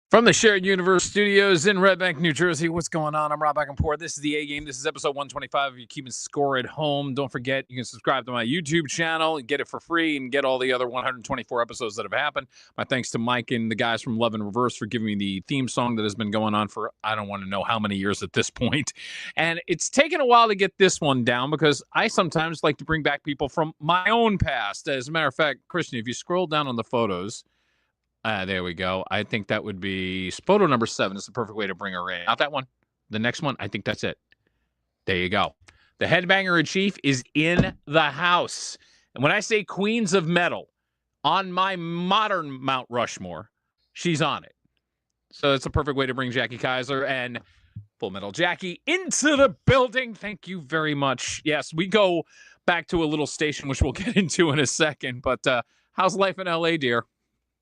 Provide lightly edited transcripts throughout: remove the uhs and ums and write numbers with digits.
From the Shared Universe Studios in Red Bank, New Jersey, what's going on? I'm Rob Acampora. This is the A Game. This is episode 125. If you're keeping score at home, don't forget you can subscribe to my YouTube channel and get it for free and get all the other 124 episodes that have happened. My thanks to Mike and the guys from Love in Reverse for giving me the theme song that has been going on for I don't want to know how many years at this point. And it's taken a while to get this one down because I sometimes like to bring back people from my own past. As a matter of fact, Christian, if you scroll down on the photos, there we go. I think that would be photo number 7. It's the perfect way to bring her in. Not that one. The next one. I think that's it. There you go. The headbanger in chief is in the house. And when I say Queens of Metal on my modern Mount Rushmore, she's on it. So it's a perfect way to bring Jackie Kajzer and Full Metal Jackie into the building. Thank you very much. Yes, we go back to a little station, which we'll get into in a second. But how's life in LA, dear?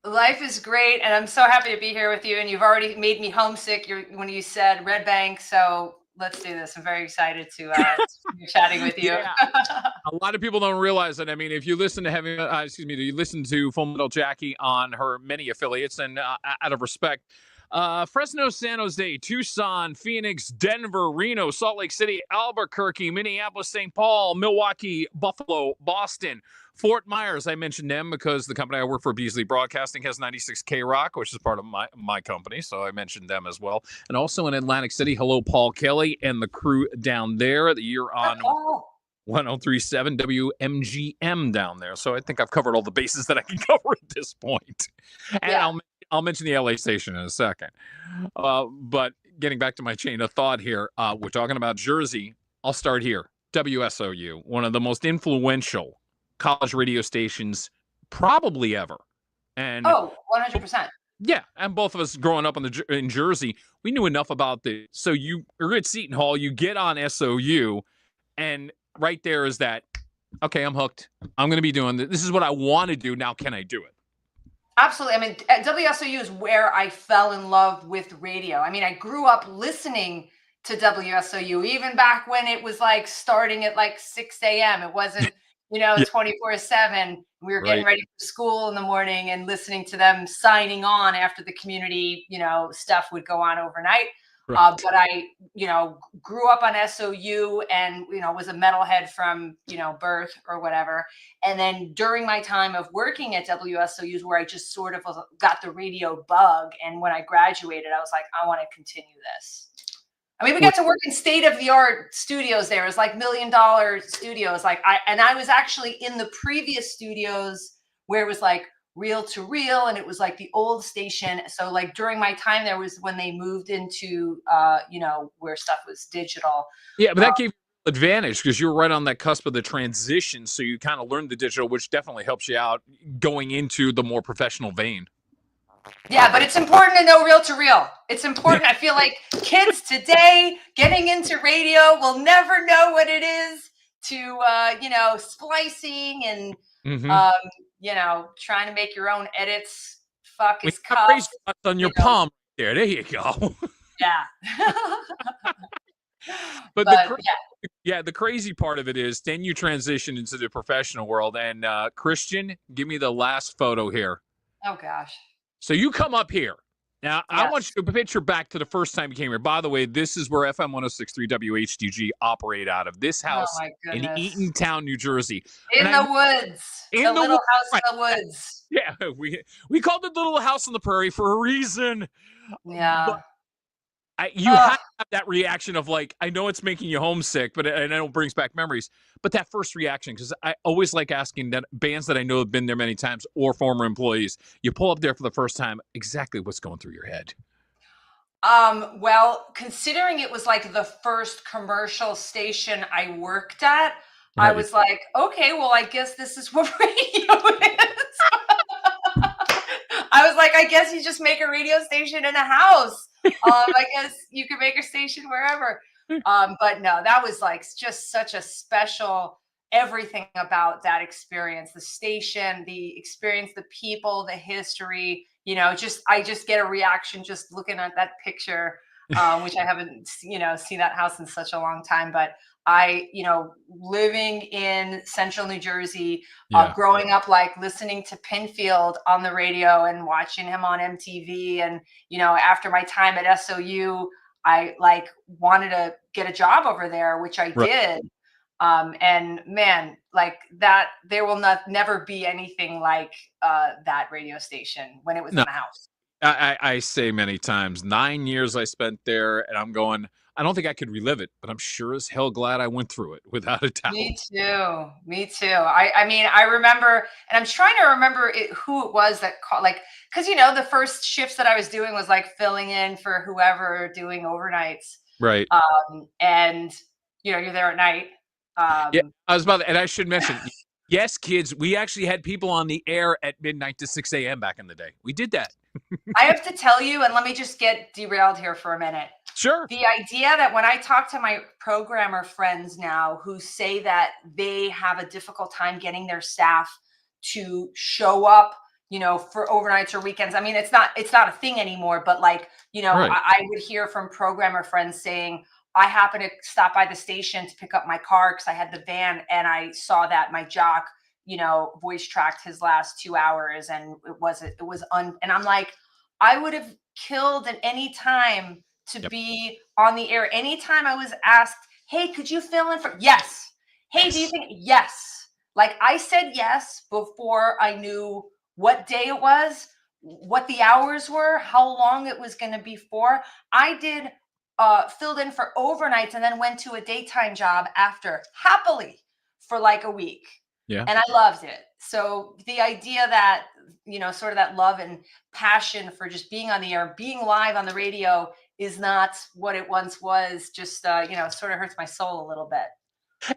Life is great, and I'm so happy to be here with you. And you've already made me homesick when you said Red Bank. So let's do this. I'm very excited to be chatting with you. Yeah. A lot of people don't realize that. I mean, if you listen to you listen to Full Metal Jackie on her many affiliates, and out of respect, Fresno, San Jose, Tucson, Phoenix, Denver, Reno, Salt Lake City, Albuquerque, Minneapolis, St. Paul, Milwaukee, Buffalo, Boston, Fort Myers. I mentioned them because the company I work for, Beasley Broadcasting, has 96 K-Rock, which is part of my company, so I mentioned them as well. And also in Atlantic City, hello, Paul Kelly and the crew down there. You're on 1037 WMGM down there. So I think I've covered all the bases that I can cover at this point. And yeah. I'll mention the LA station in a second. But getting back to my chain of thought here, we're talking about Jersey. I'll start here. WSOU, one of the most influential college radio stations probably ever. And 100%. Yeah, and both of us growing up in Jersey, we knew enough about so you are at Seton Hall, you get on SOU, and right there is that, okay, I'm hooked. I'm going to be doing this. This is what I want to do. Now, can I do it? Absolutely. I mean, WSOU is where I fell in love with radio. I mean, I grew up listening to WSOU, even back when it was like starting at like 6 a.m. It wasn't, 24/7. We were getting ready for school in the morning and listening to them signing on after the community, stuff would go on overnight. Right. But I, grew up on SOU and, was a metalhead from, birth or whatever. And then during my time of working at WSOU is where I just sort of got the radio bug. And when I graduated, I was like, I want to continue this. I mean, we got to work in state-of-the-art studios there. It was like $1 million studios. I was actually in the previous studios where it was like reel to reel, and it was like the old station. So like during my time there was when they moved into where stuff was digital. Yeah, but that gave you advantage because you were right on that cusp of the transition. So you kind of learned the digital, which definitely helps you out going into the more professional vein. Yeah, but it's important to know reel to reel. It's important. I feel like kids today getting into radio will never know what it is to, splicing and, trying to make your own edits. Fuck his cuffs. On your palm there. There you go. Yeah. But the crazy part of it is then you transition into the professional world. And Christian, give me the last photo here. Oh, gosh. So you come up here. Now, yes. I want you to picture back to the first time you came here. By the way, this is where FM 106.3 WHTG operate out of. This house in Eatontown, New Jersey. In the woods. The little house in the woods. Yeah, we called it the little house on the prairie for a reason. Yeah. But you have to have that reaction of like, I know it's making you homesick, but I know it brings back memories. But that first reaction, because I always like asking that bands that I know have been there many times or former employees, you pull up there for the first time, exactly what's going through your head. Well, considering it was like the first commercial station I worked at, I was like, okay, well, I guess this is what radio is. I was like, I guess you just make a radio station in a house. I guess you could make a station wherever. But no, that was like just such a special everything about that experience, the station, the experience, the people, the history, I just get a reaction just looking at that picture, which I haven't, seen that house in such a long time. But I, living in central New Jersey, Yeah. growing up, like listening to Pinfield on the radio and watching him on MTV. And, after my time at SOU, I like wanted to get a job over there, which I Right. did. And man, like that, there will never be anything like that radio station when it was No, in the house. I say many times, 9 years I spent there, and I'm going, I don't think I could relive it, but I'm sure as hell glad I went through it without a doubt. Me too. Me too. I mean, I remember, and I'm trying to remember who it was that called, like, because the first shifts that I was doing was like filling in for whoever doing overnights. Right. And you're there at night. Yeah, I was about to, and I should mention, yes, kids, we actually had people on the air at midnight to 6 a.m. back in the day. We did that. I have to tell you, and let me just get derailed here for a minute. Sure. The idea that when I talk to my programmer friends now who say that they have a difficult time getting their staff to show up, for overnights or weekends. I mean, it's not a thing anymore, but like, Right. I would hear from programmer friends saying, I happened to stop by the station to pick up my car because I had the van and I saw that my jock, voice tracked his last 2 hours, and and I'm like, I would have killed at any time to Yep. be on the air. Anytime I was asked, hey, could you fill in for? Yes. Hey, do you think? Yes. Like I said yes before I knew what day it was, what the hours were, how long it was going to be for. I did filled in for overnights and then went to a daytime job after happily for like a week. Yeah. And I loved it. So the idea that, sort of that love and passion for just being on the air, being live on the radio is not what it once was. Just, sort of hurts my soul a little bit.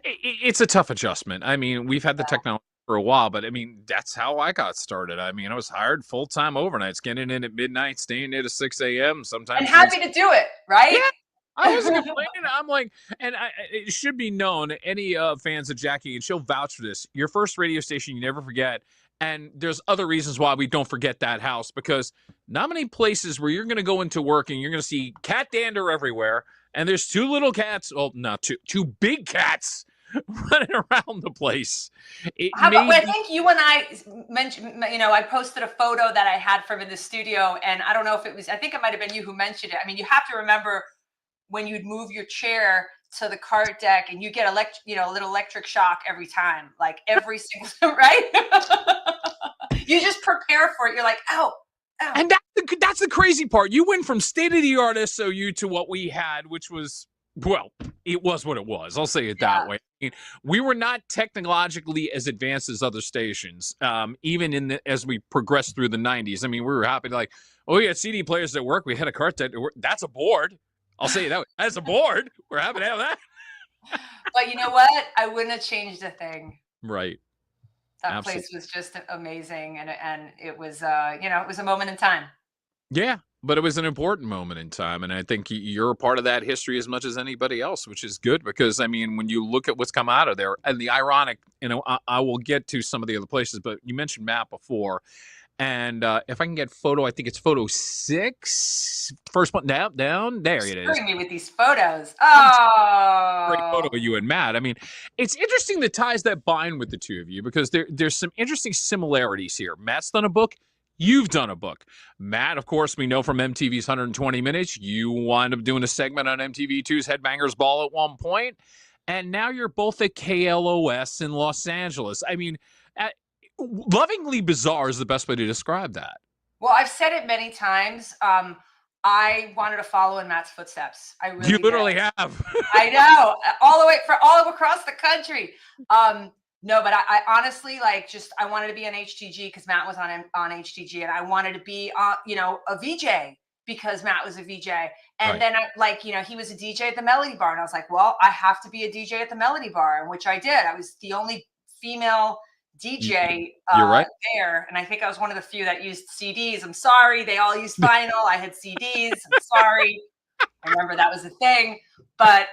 It's a tough adjustment. I mean, we've had the technology for a while, but I mean, that's how I got started. I mean, I was hired full-time overnights, getting in at midnight, staying there to 6 a.m. Sometimes And happy to do it, right? Yeah, I wasn't complaining. I'm like, and it should be known, any fans of Jackie, and she'll vouch for this. Your first radio station, you never forget. And there's other reasons why we don't forget that house, because not many places where you're going to go into work and you're going to see cat dander everywhere. And there's two little cats. Well, not two big cats running around the place. I think you and I mentioned, I posted a photo that I had from in the studio, and I don't know if it was, I think it might have been you who mentioned it. I mean, you have to remember when you'd move your chair to the cart deck and you get a little electric shock every time, like every single, right? You just prepare for it. You're like, ow. And that's the crazy part. You went from state-of-the-art SOU to what we had, which was, well, it was what it was. I'll say it that way. I mean, we were not technologically as advanced as other stations, even as we progressed through the 90s. I mean, we were happy to like, oh, we had CD players at work. We had a cart that that's a board. I'll say it that way. That's a board. We're happy to have that. But you know what? I wouldn't have changed a thing. Right. That Absolutely. place was just amazing, and it was it was a moment in time. Yeah, but it was an important moment in time, and I think you're a part of that history as much as anybody else, which is good, because I mean, when you look at what's come out of there, and the ironic, I will get to some of the other places, but you mentioned Matt before, and if I can get photo, I think it's photo 6, first one down there it is. Screwing me with these photos. Oh, Great photo of you and Matt. I mean, it's interesting the ties that bind with the two of you, because there's some interesting similarities here. Matt's done a book. You've done a book. Matt, of course, we know from MTV's 120 Minutes. You wound up doing a segment on MTV2's Headbangers Ball at one point. And now you're both at KLOS in Los Angeles. I mean, lovingly bizarre is the best way to describe that. Well, I've said it many times. I wanted to follow in Matt's footsteps. I really You literally did. have. I know, all across the country. No, but I honestly I wanted to be on HTG because Matt was on HTG, and I wanted to be a VJ because Matt was a VJ. And then he was a DJ at the Melody Bar, and I was like, well, I have to be a DJ at the Melody Bar, which I did. I was the only female DJ You're right. there, and I think I was one of the few that used CDs. I'm sorry, they all used vinyl. I had CDs. I'm sorry. I remember that was a thing, but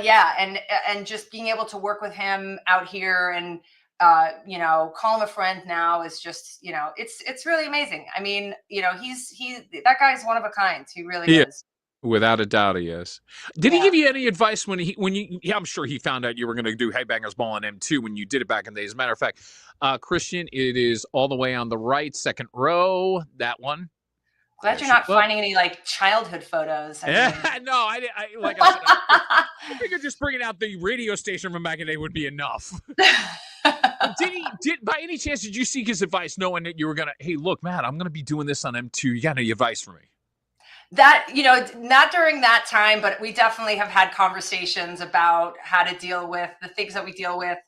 yeah, and just being able to work with him out here and call him a friend now is just it's really amazing. I mean, that guy's one of a kind. He really is. Without a doubt, he is. Did he Yeah. give you any advice when you? Yeah, I'm sure he found out you were going to do Headbangers Ball on M2 when you did it back in the day. As a matter of fact, Christian, it is all the way on the right, second row. That one. Glad you're not finding any like childhood photos. I mean. No, I like I said, I figured just bringing out the radio station from back in the day would be enough. Did by any chance did you seek his advice, knowing that you were gonna? Hey, look, Matt, I'm gonna be doing this on M2. You got any advice for me? That, not during that time, but we definitely have had conversations about how to deal with the things that we deal with,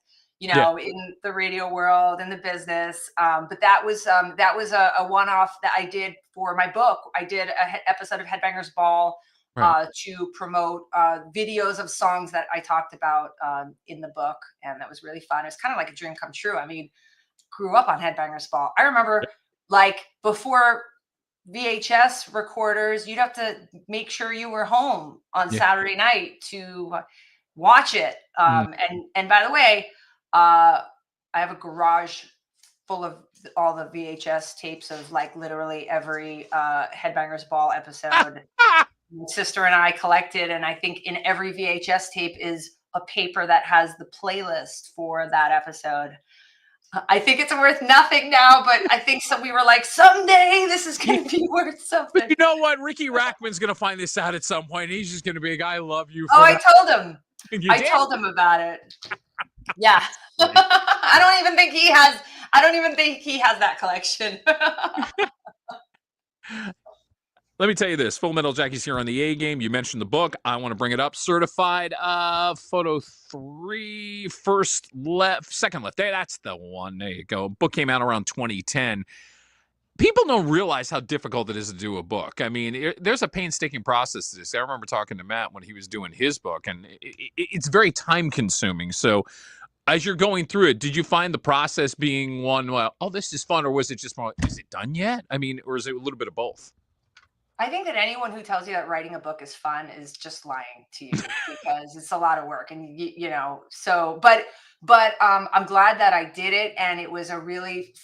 in the radio world and the business. But that was a one-off that I did for my book. I did an episode of Headbangers Ball to promote videos of songs that I talked about in the book. And that was really fun. It was kind of like a dream come true. I mean, grew up on Headbangers Ball. I remember like before VHS recorders, you'd have to make sure you were home on Saturday night to watch it. And by the way, I have a garage full of all the VHS tapes of like literally every Headbangers Ball episode. My sister and I collected, and I think in every VHS tape is a paper that has the playlist for that episode. I think it's worth nothing now, but I think we were like, someday this is going to be worth something. But you know what? Ricky Rackman's going to find this out at some point. He's just going to be like, I love you. I told him. I told him about it. Yeah. I don't even think he has that collection. Let me tell you this. Full Metal Jackie's here on the A Game. You mentioned the book. I want to bring it up. Certified photo 3, first left, second left. That's the one. There you go. Book came out around 2010. People don't realize how difficult it is to do a book. I mean, there's a painstaking process to this. I remember talking to Matt when he was doing his book, and it's very time consuming. So as you're going through it, did you find the process being one, well, oh, this is fun, or was it just more, is it done yet? I mean, or is it a little bit of both? I think that anyone who tells you that writing a book is fun is just lying to you because it's a lot of work. And, but I'm glad that I did it. And it was a really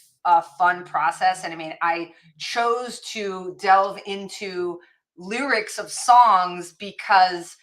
fun process. And I mean, I chose to delve into lyrics of songs because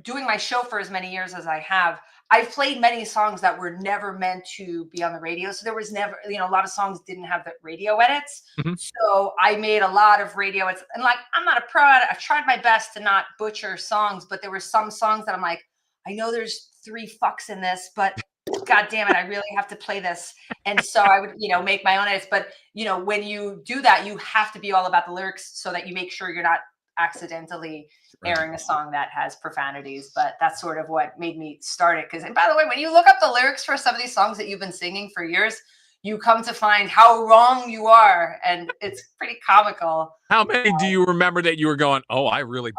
doing my show for as many years as I have, I've played many songs that were never meant to be on the radio. So there was never, a lot of songs didn't have the radio edits. Mm-hmm. So I made a lot of radio edits. And like, I'm not a pro at it. I've tried my best to not butcher songs, but there were some songs that I'm like, I know there's 3 fucks in this, but God damn it, I really have to play this. And so I would, make my own edits. But, when you do that, you have to be all about the lyrics so that you make sure you're not accidentally airing a song that has profanities. But that's sort of what made me start it. And by the way, when you look up the lyrics for some of these songs that you've been singing for years, you come to find how wrong you are, and it's pretty comical. How many do you remember that you were going, oh, I really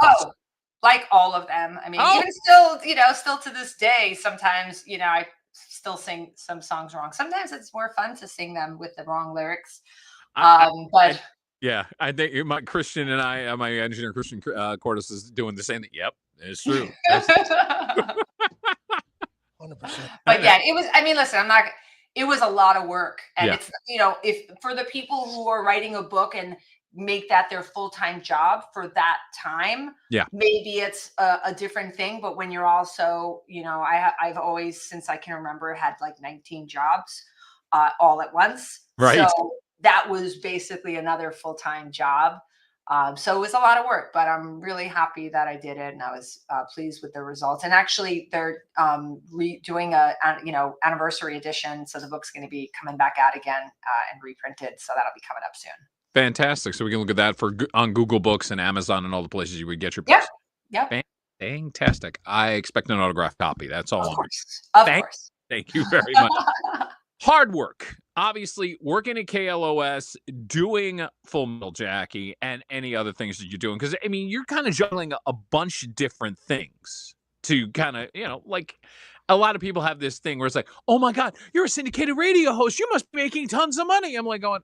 like all of them. I mean, even still to this day, sometimes I still sing some songs wrong. Sometimes it's more fun to sing them with the wrong lyrics. Yeah, I think my Christian and I, my engineer Christian Cordes is doing the same thing. Yep, it's true. 100%. But yeah, it was. I mean, listen, it was a lot of work, and it's if for the people who are writing a book and make that their full-time job for that time, maybe it's a different thing. But when you're also, I've always, since I can remember, had like 19 jobs all at once. Right. So that was basically another full-time job. So it was a lot of work, but I'm really happy that I did it, and I was pleased with the results. And actually, they're doing a anniversary edition, so the book's going to be coming back out again and reprinted. So that'll be coming up soon. Fantastic. So we can look at that on Google Books and Amazon and all the places you would get your books. Yep. Fantastic. I expect an autographed copy. That's all. Of course. Thank you very much. Hard work. Obviously, working at KLOS, doing Full Metal Jackie, and any other things that you're doing. Because, I mean, you're kind of juggling a bunch of different things to kind of, like a lot of people have this thing where it's like, oh, my God, you're a syndicated radio host. You must be making tons of money. I'm like going,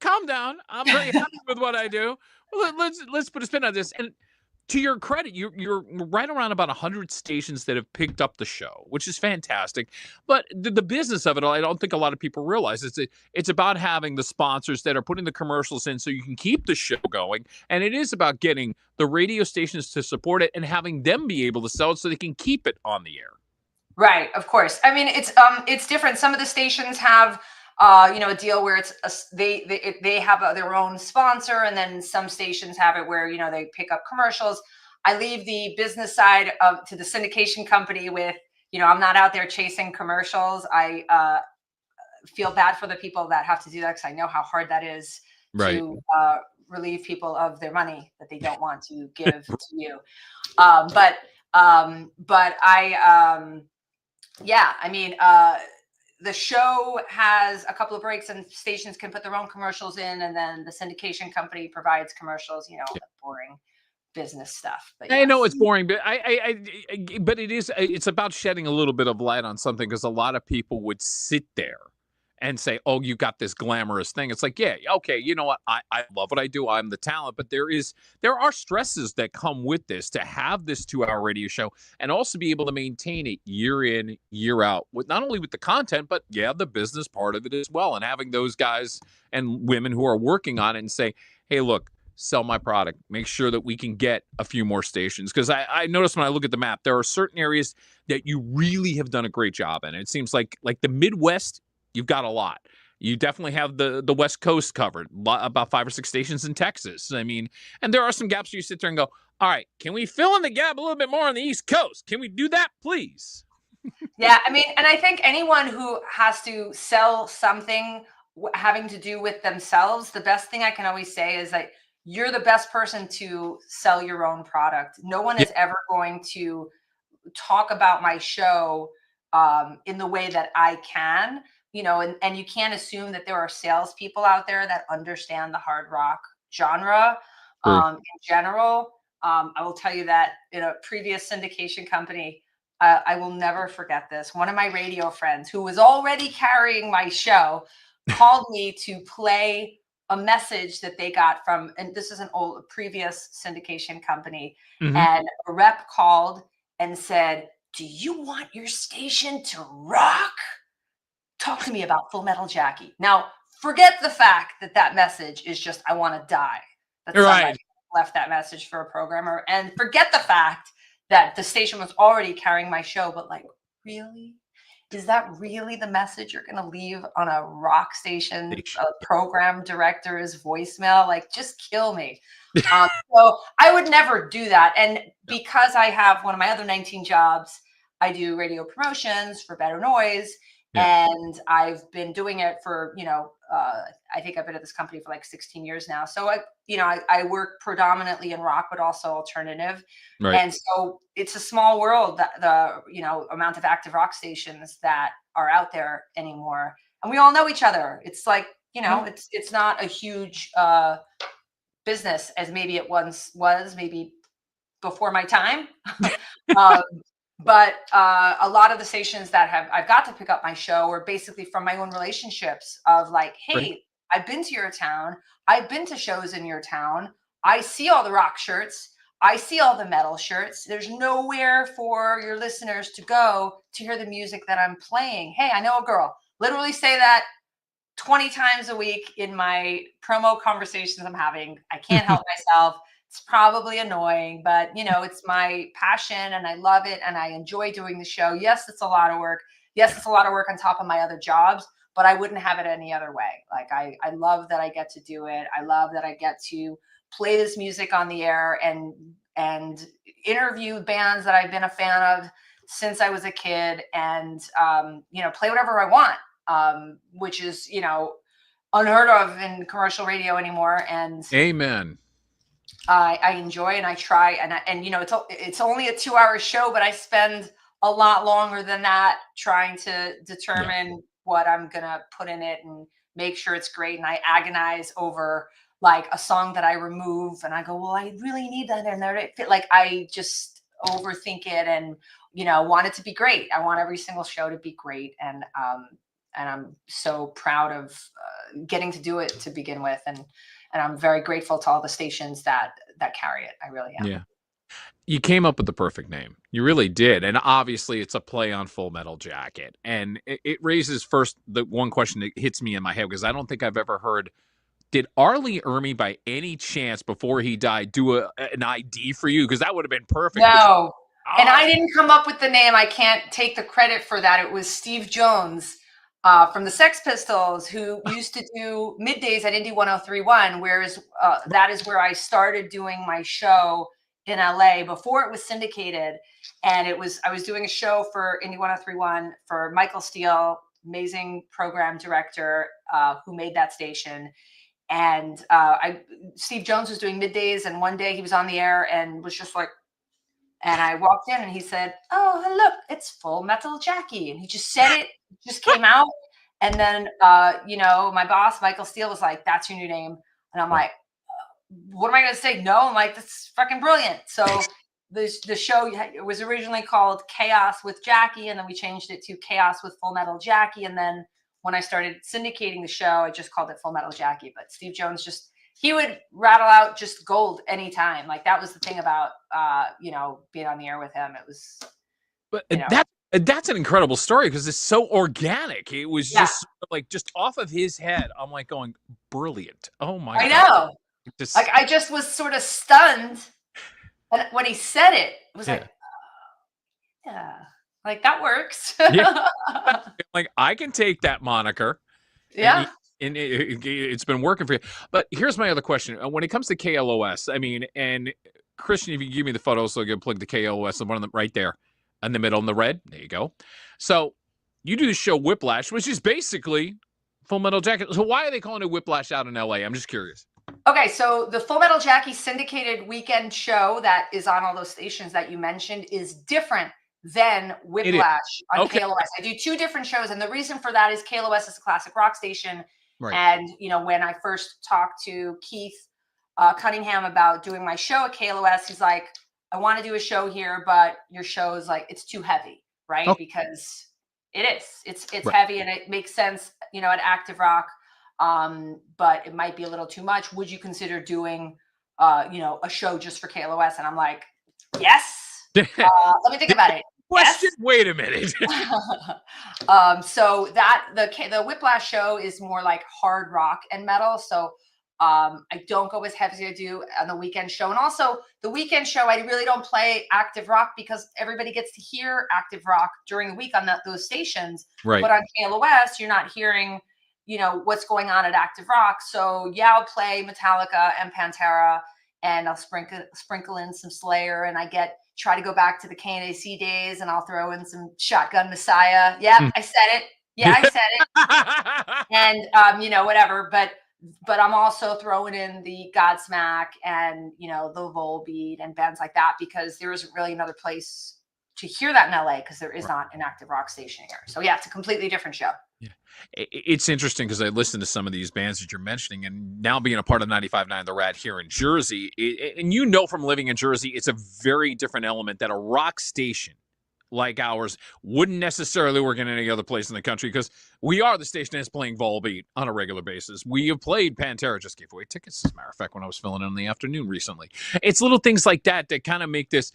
calm down. I'm very happy with what I do. Well, let's put a spin on this. And to your credit, you're right around about 100 stations that have picked up the show, which is fantastic. But the business of it, I don't think a lot of people realize it's about having the sponsors that are putting the commercials in so you can keep the show going, and it is about getting the radio stations to support it and having them be able to sell it so they can keep it on the air. Right, of course. I mean, it's different. Some of the stations have a deal where they have their own sponsor, and then some stations have it where they pick up commercials. I leave the business side to the syndication company with I'm not out there chasing commercials. I feel bad for the people that have to do that because I know how hard that is Right. to relieve people of their money that they don't want to give to you. But I. Yeah, I mean, the show has a couple of breaks and stations can put their own commercials in, and then the syndication company provides commercials, the boring business stuff. But I yes. know it's boring, but but it's about shedding a little bit of light on something, because a lot of people would sit there and say, "Oh, you got this glamorous thing." It's like, yeah, okay, you know what? I love what I do. I'm the talent, but there are stresses that come with this, to have this 2-hour radio show and also be able to maintain it year in, year out, with not only with the content, but the business part of it as well, and having those guys and women who are working on it and say, "Hey, look, sell my product. Make sure that we can get a few more stations." Because I noticed when I look at the map, there are certain areas that you really have done a great job in. It seems like the Midwest, you've got a lot. You definitely have the West Coast covered, about 5 or 6 stations in Texas. I mean, and there are some gaps where you sit there and go, all right, can we fill in the gap a little bit more on the East Coast? Can we do that, please? Yeah, I mean, and I think anyone who has to sell something having to do with themselves, the best thing I can always say is that you're the best person to sell your own product. No one is ever going to talk about my show in the way that I can, and you can't assume that there are salespeople out there that understand the hard rock genre in general. I will tell you that in a previous syndication company, I will never forget this. One of my radio friends who was already carrying my show called me to play a message that they got from, and this is a previous syndication company, and a rep called and said, "Do you want your station to rock? Talk to me about Full Metal Jackie." Now, forget the fact that message is just, I want to die. That somebody left that message for a programmer, and forget the fact that the station was already carrying my show. But really? Is that really the message you're going to leave on a rock station, a program director's voicemail? Just kill me. So I would never do that. And because I have one of my other 19 jobs, I do radio promotions for Better Noise. And I've been doing it for, I think I've been at this company for 16 years now. So I work predominantly in rock, but also alternative. Right. And so it's a small world, the amount of active rock stations that are out there anymore. And we all know each other. It's it's not a huge business as maybe it once was, maybe before my time. But a lot of the stations that I've got to pick up my show are basically from my own relationships of hey, I've been to your town. I've been to shows in your town. I see all the rock shirts. I see all the metal shirts. There's nowhere for your listeners to go to hear the music that I'm playing. Hey, I know a girl. Literally say that 20 times a week in my promo conversations I'm having. I can't help myself. It's probably annoying, but it's my passion and I love it and I enjoy doing the show. Yes, it's a lot of work. Yes, it's a lot of work on top of my other jobs, but I wouldn't have it any other way. I love that I get to do it. I love that I get to play this music on the air and interview bands that I've been a fan of since I was a kid, and play whatever I want, which is unheard of in commercial radio anymore. And amen. I enjoy and I try, and it's only a 2-hour show, but I spend a lot longer than that trying to determine what I'm gonna put in it and make sure it's great. And I agonize over a song that I remove, and I go, well, I really need that in there to fit. I just overthink it, and want it to be great. I want every single show to be great, and I'm so proud of getting to do it to begin with, and I'm very grateful to all the stations that carry it. I really am. Yeah. You came up with the perfect name. You really did. And obviously it's a play on Full Metal Jacket. And it raises first the one question that hits me in my head, because I don't think I've ever heard, did Arlie Ermy by any chance before he died do an ID for you? Because that would have been perfect. No. And I Oh, didn't come up with the name. I can't take the credit for that. It was Steve Jones from the Sex Pistols, who used to do middays at Indy 1031, whereas that is where I started doing my show in LA before it was syndicated. And I was doing a show for Indy 1031 for Michael Steele, amazing program director who made that station. And Steve Jones was doing middays, and one day he was on the air and was just like, and I walked in and he said, "Oh, look, it's Full Metal Jackie." And he just said it, just came out. And then, my boss, Michael Steele, was like, "That's your new name." And I'm like, "What am I going to say?" No, I'm like, "That's fucking brilliant." So the show was originally called Chaos with Jackie, and then we changed it to Chaos with Full Metal Jackie. And then when I started syndicating the show, I just called it Full Metal Jackie. But Steve Jones he would rattle out just gold anytime. Like, that was the thing about, being on the air with him. It was, but that's an incredible story, because it's so organic. It was just like just off of his head. I'm like going, brilliant. Oh my God. I know. Like, I just was sort of stunned. And when he said it, it was like, yeah, like, that works. Yeah. Like, I can take that moniker. Yeah. And it's been working for you. But here's my other question. When it comes to KLOS, I mean, and Christian, if you give me the photo, so I can plug the KLOS, the one of them right there in the middle in the red. There you go. So you do the show Whiplash, which is basically Full Metal Jacket. So why are they calling it Whiplash out in LA? I'm just curious. Okay, so the Full Metal Jackie syndicated weekend show that is on all those stations that you mentioned is different than Whiplash on KLOS. I do two different shows, and the reason for that is KLOS is a classic rock station. Right. And, when I first talked to Keith Cunningham about doing my show at KLOS, he's like, "I want to do a show here, but your show is like, it's too heavy," right? Okay. Because it is. It's right. Heavy, and it makes sense, at Active Rock. But it might be a little too much. Would you consider doing, a show just for KLOS? And I'm like, yes. Let me think about it. Question. Yes? Wait a minute. So that the Whiplash show is more like hard rock and metal. So I don't go as heavy as I do on the weekend show. And also the weekend show, I really don't play active rock because everybody gets to hear active rock during the week on those stations. Right. But on KLOS, you're not hearing, what's going on at Active Rock. So yeah, I'll play Metallica and Pantera, and I'll sprinkle in some Slayer, and I try to go back to the KNAC days, and I'll throw in some Shotgun Messiah. Yeah, I said it. Yeah, I said it. And whatever. But I'm also throwing in the Godsmack and the Volbeat and bands like that, because there isn't really another place to hear that in LA, because there is not an active rock station here. So yeah, it's a completely different show. Yeah. It's interesting because I listened to some of these bands that you're mentioning, and now being a part of 95.9 The Rat here in Jersey, and from living in Jersey, it's a very different element that a rock station like ours wouldn't necessarily work in any other place in the country, because we are the station that's playing Volbeat on a regular basis. We have played Pantera, just gave away tickets, as a matter of fact, when I was filling in the afternoon recently. It's little things like that that kind of make this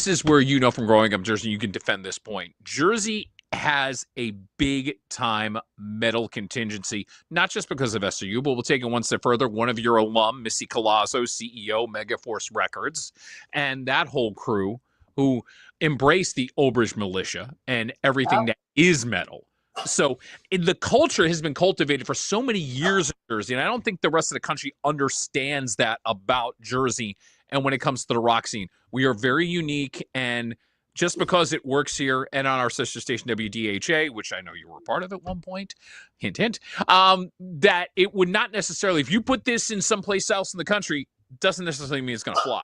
is where, from growing up in Jersey, you can defend this point. Jersey has a big time metal contingency, not just because of SOU, but we'll take it one step further. One of your alum, Missy Colazo, CEO, Megaforce Records, and that whole crew who embrace the Obridge militia and everything that is metal. So the culture has been cultivated for so many years in Jersey, and I don't think the rest of the country understands that about Jersey. And when it comes to the rock scene, we are very unique, and just because it works here and on our sister station WDHA, which I know you were a part of at one point, hint, hint, that it would not necessarily, if you put this in someplace else in the country, doesn't necessarily mean it's going to fly.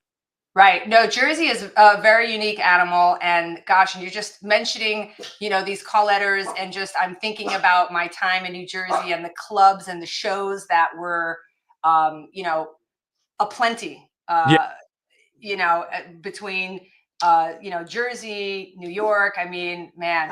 Right. No, Jersey is a very unique animal. And gosh, and you're just mentioning, these call letters, and just, I'm thinking about my time in New Jersey and the clubs and the shows that were, aplenty, between, Jersey, New York. I mean, man,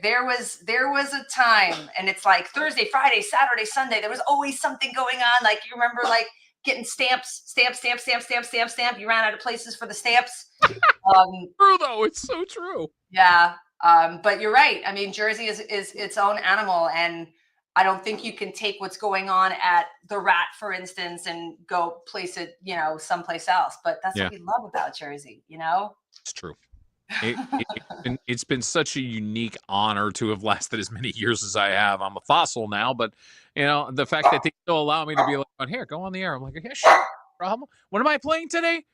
there was a time, and it's like Thursday, Friday, Saturday, Sunday, there was always something going on. Like, you remember, like, getting stamps. You ran out of places for the stamps. True though, it's so true. Yeah. But you're right. I mean, Jersey is its own animal, and I don't think you can take what's going on at the Rat, for instance, and go place it, someplace else. But that's what we love about Jersey, It's true. It's been such a unique honor to have lasted as many years as I have. I'm a fossil now, but the fact that they still allow me to be like, here, go on the air. I'm like, yeah, sure, no problem. What am I playing today?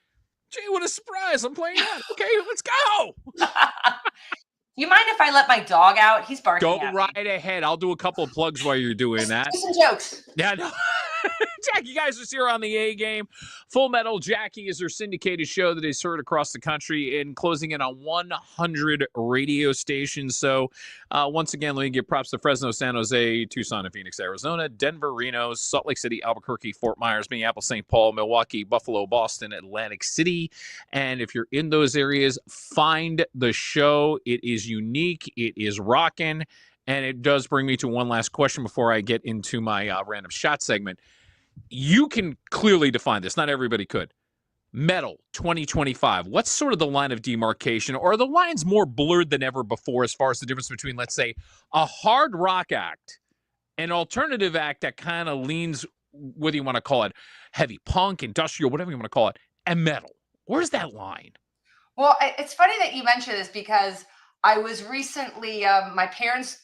Gee, what a surprise! I'm playing that. Okay, let's go. You mind if I let my dog out? He's barking Go at me. right ahead. I'll do a couple of plugs while you're doing that. Do some jokes. Yeah, no. Jackie Kajzer here on the A Game. Full Metal Jackie is her syndicated show that is heard across the country and closing in on 100 radio stations. So once again, let me give props to Fresno, San Jose, Tucson, and Phoenix, Arizona, Denver, Reno, Salt Lake City, Albuquerque, Fort Myers, Minneapolis, St. Paul, Milwaukee, Buffalo, Boston, Atlantic City. And if you're in those areas, find the show. It is unique. It is rocking. And it does bring me to one last question before I get into my random shot segment. You can clearly define this. Not everybody could. Metal 2025. What's sort of the line of demarcation, or are the lines more blurred than ever before as far as the difference between, let's say, a hard rock act, an alternative act that kind of leans, whether you want to call it heavy punk, industrial, whatever you want to call it, and metal? Where's that line? Well, it's funny that you mentioned this because I was recently, my parents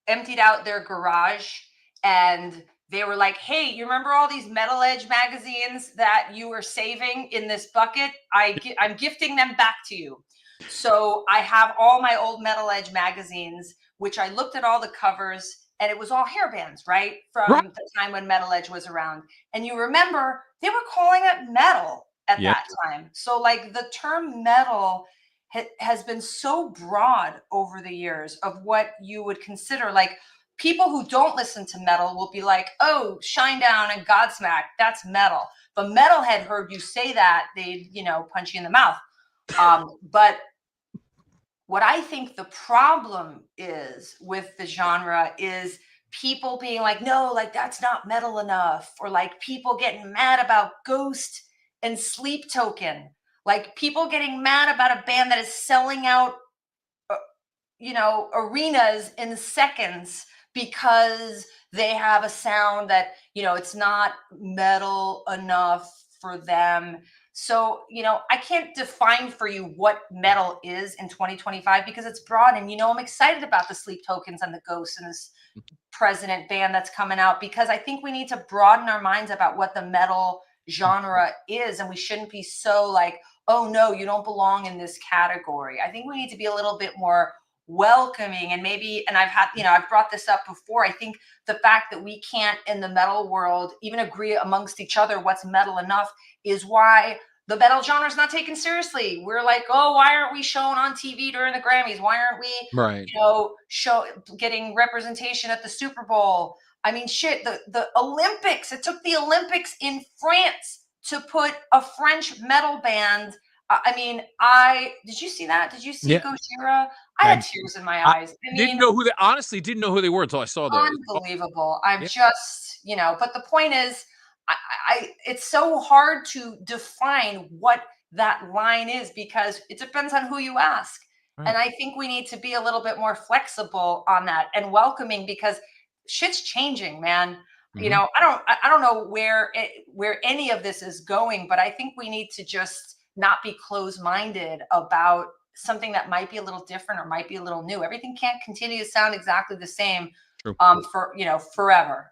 emptied out their garage and they were like, hey, you remember all these Metal Edge magazines that you were saving in this bucket? I'm gifting them back to you. So I have all my old Metal Edge magazines, which I looked at all the covers, and it was all hair bands, right? From the time when Metal Edge was around. And you remember they were calling it metal at that time. So like the term metal has been so broad over the years of what you would consider, like, people who don't listen to metal will be like, oh, Shinedown and Godsmack, that's metal. The metalhead heard you say that, they'd, punch you in the mouth. But what I think the problem is with the genre is people being like, no, like that's not metal enough. Or like people getting mad about Ghost and Sleep Token. Like people getting mad about a band that is selling out, arenas in seconds because they have a sound that, it's not metal enough for them. So, I can't define for you what metal is in 2025 because it's broad. And, I'm excited about the Sleep Tokens and the Ghosts and this President band that's coming out, because I think we need to broaden our minds about what the metal genre is. And we shouldn't be so like, oh no, you don't belong in this category. I think we need to be a little bit more welcoming, and maybe, and I've brought this up before. I think the fact that we can't in the metal world even agree amongst each other what's metal enough is why the metal genre is not taken seriously. We're like, oh, why aren't we shown on TV during the Grammys? Why aren't we, getting representation at the Super Bowl? I mean, shit, the Olympics, it took the Olympics in France to put a French metal band. Did you see that? Did you see Gojira? I had tears in my eyes. Honestly didn't know who they were until I saw those. Unbelievable. I'm just, but the point is, it's so hard to define what that line is because it depends on who you ask. Right. And I think we need to be a little bit more flexible on that and welcoming, because shit's changing, man. Mm-hmm. I don't know where any of this is going, but I think we need to just not be closed-minded about something that might be a little different or might be a little new. Everything can't continue to sound exactly the same for forever.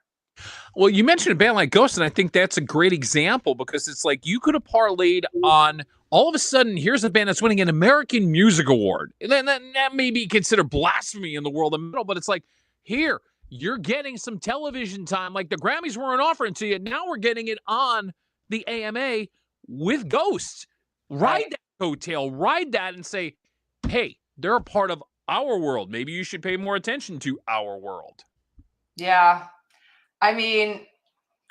Well, you mentioned a band like Ghost, and I think that's a great example because it's like you could have parlayed on all of a sudden, here's a band that's winning an American Music Award. And then that may be considered blasphemy in the world of metal, but it's like, here, you're getting some television time like the Grammys weren't offering to you. Now we're getting it on the AMA with Ghost. Ride that coattail, ride that and say, hey, they're a part of our world. Maybe you should pay more attention to our world. Yeah. I mean,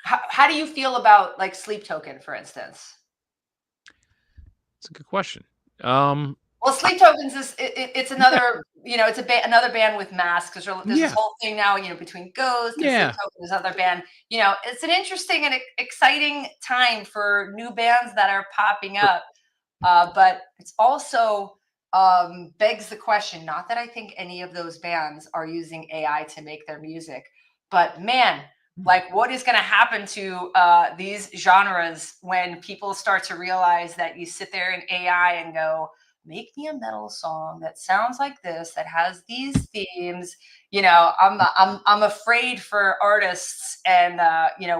how do you feel about like Sleep Token, for instance? It's a good question. Well, Well, Sleep Tokens is it's another, it's another band with masks because there's this Yeah, whole thing now, between Ghost and Sleep yeah. Tokens, this other band. It's an interesting and exciting time for new bands that are popping up. But it's also begs the question, not that I think any of those bands are using AI to make their music, but man, like what is going to happen to these genres when people start to realize that you sit there in AI and go, make me a metal song that sounds like this, that has these themes. I'm afraid for artists and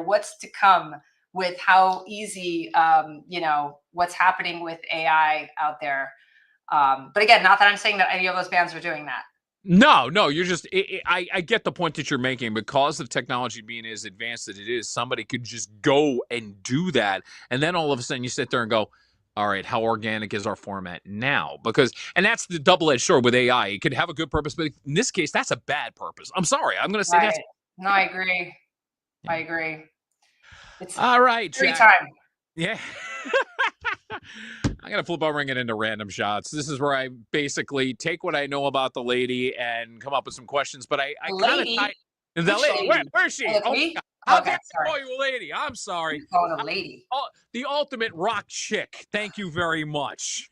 what's to come with how easy what's happening with AI out there. But again, not that I'm saying that any of those bands are doing that. No, you're just. I get the point that you're making because of technology being as advanced as it is. Somebody could just go and do that, and then all of a sudden you sit there and go, "All right, how organic is our format now?" And that's the double-edged sword with AI. It could have a good purpose, but in this case, that's a bad purpose. I'm sorry. I'm going to say that's. Right. No, I agree. I agree. It's All right, free Jack. time. Yeah. I'm gonna flip over and get into random shots. This is where I basically take what I know about the lady and come up with some questions. But I kind of Lady? tie the Which lady. lady? Where's Oh, she? that's Oh my me? god! How dare Okay, I sorry. call you a lady? I'm sorry. You call it a lady. The ultimate rock chick. Thank you very much.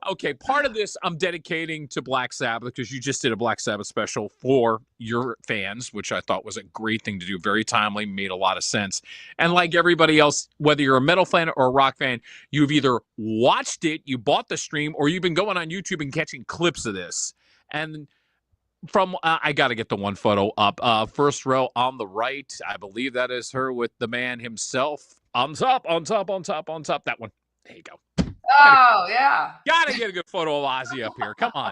Okay, part of this I'm dedicating to Black Sabbath because you just did a Black Sabbath special for your fans, which I thought was a great thing to do. Very timely, made a lot of sense. And like everybody else, whether you're a metal fan or a rock fan, you've either watched it, you bought the stream, or you've been going on YouTube and catching clips of this. And from I got to get the one photo up. First row on the right, I believe that is her with the man himself. On top, on top, on top, on top. That one. There you go. Oh, yeah. Gotta get a good photo of Ozzy up here. Come on.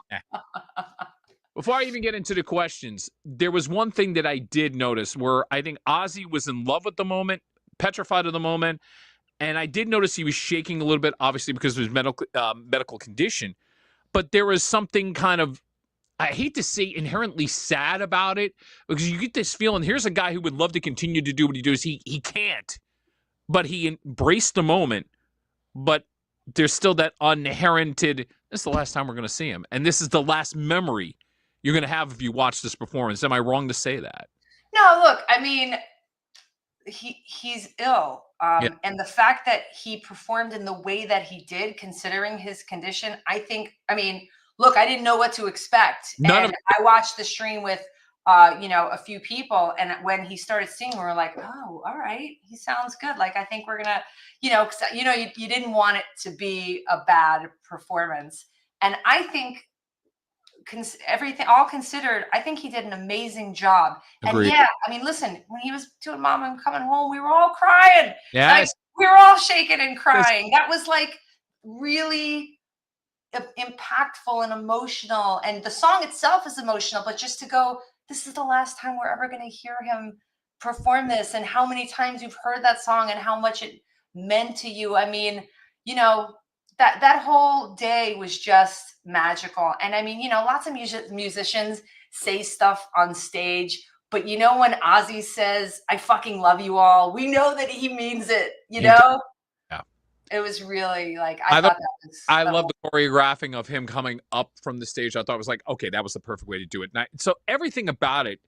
Before I even get into the questions, there was one thing that I did notice where I think Ozzy was in love with the moment, petrified of the moment, and I did notice he was shaking a little bit, obviously because of his medical condition. But there was something kind of, I hate to say, inherently sad about it because you get this feeling. Here's a guy who would love to continue to do what he does. He can't, but he embraced the moment. But there's still that unheralded, this is the last time we're going to see him. And this is the last memory you're going to have if you watch this performance. Am I wrong to say that? No, look, I mean, he's ill. Yeah. And the fact that he performed in the way that he did, considering his condition, I mean, look, I didn't know what to expect. None of And I watched the stream with, a few people. And when he started singing, we were like, oh, all right, he sounds good. Like, I think we're going to, 'cause, you didn't want it to be a bad performance. And I think everything all considered, I think he did an amazing job. And agreed. yeah, I mean, listen, when he was doing Mom, I'm Coming Home, we were all crying. Like, Yes. we were all shaking and Yes. crying. That was like really impactful and emotional. And the song itself is emotional, but just to go, this is the last time we're ever going to hear him perform this, and how many times you've heard that song and how much it meant to you. I mean, that whole day was just magical. And I mean, lots of musicians say stuff on stage, but when Ozzy says, I fucking love you all, we know that he means it, He did. Yeah. It was really like, I thought that was I love the choreographing of him coming up from the stage. I thought it was like, okay, that was the perfect way to do it. So everything about it